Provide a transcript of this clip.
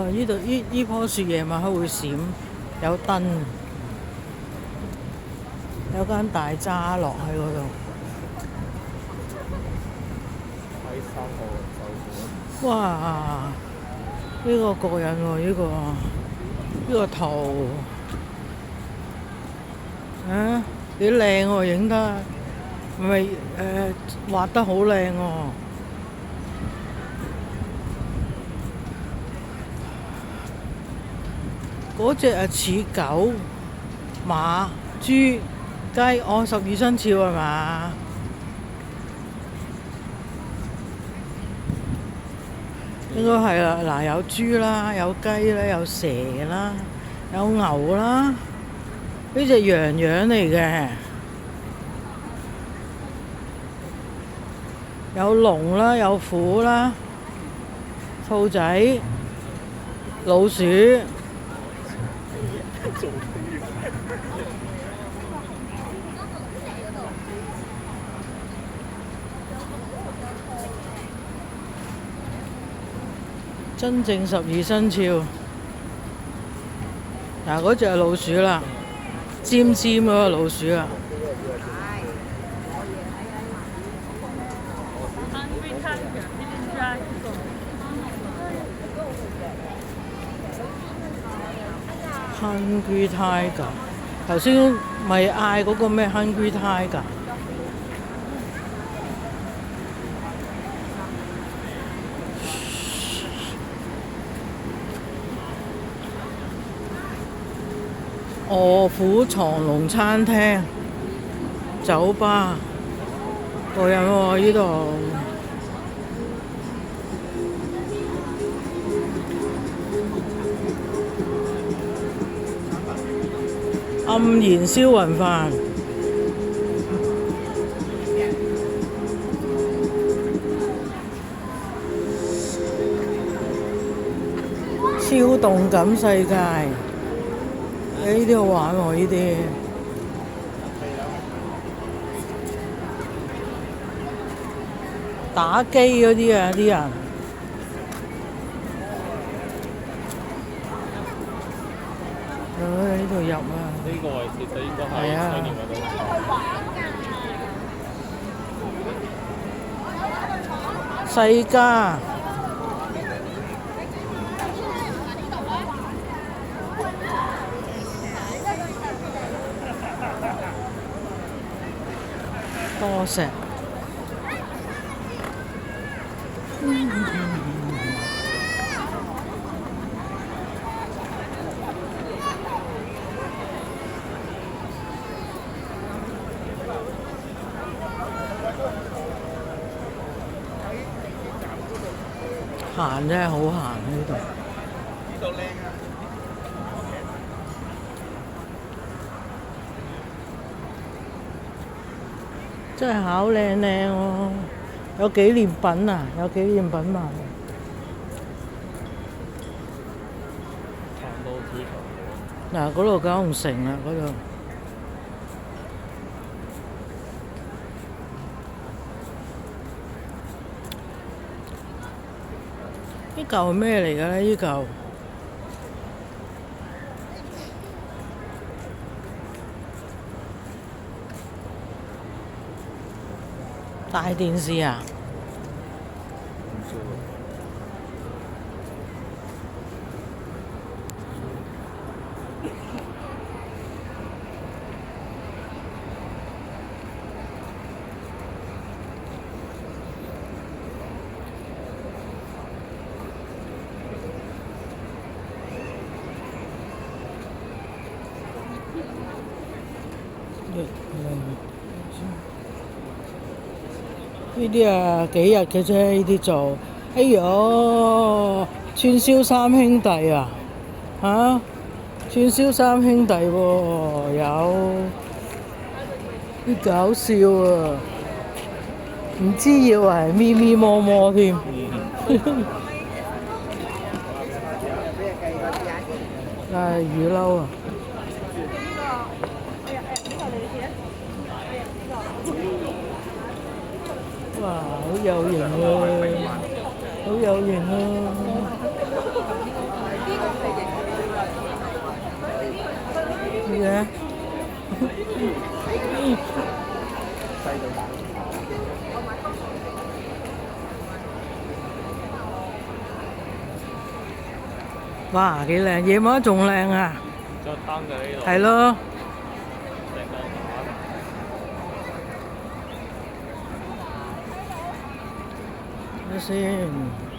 呢度呢棵樹夜晚黑會閃，有燈，有間大揸落喺嗰度。哇！呢個過癮喎，呢個圖啊幾靚喎，影得咪畫得好靚喎。嗰隻似狗、馬、豬、雞，哦，12生肖係嘛？應該係啦，嗱，有豬啦，有雞啦，有蛇啦，有牛啦，呢隻羊樣嚟嘅，有龍啦，有虎啦，兔仔、老鼠。真正12生肖，嗱，嗰隻係老鼠啦，尖尖嗰個老鼠啦。Hungry Tiger， 頭先咪嗌嗰個咩 Hungry Tiger？臥虎藏龍餐廳、酒吧，過癮喎呢度。黯然銷魂飯，超動感世界。呢啲好玩喎，呢啲打機嗰啲啊，啲人呢度入啊！呢個位其實應該係想念嗰度。世嘉。多石，行真係好行呢度。呢度靚啊！真係好靚靚喎，有紀念品啊，有紀念品賣。嗱，嗰度九龍城啊，嗰度。呢嚿係咩嚟㗎咧？呢嚿大電視啊！呢啲啊幾日嘅啫，呢啲做。哎呦，串燒三兄弟啊，嚇！串燒三兄弟喎，有啲搞笑啊！唔知以為係咪咪摸摸添。魚褸啊！哇，好有型喎，好有型啊！嘅。哇，幾靚！夜晚仲靚啊！再擔嘅呢度。係咯。睇下先。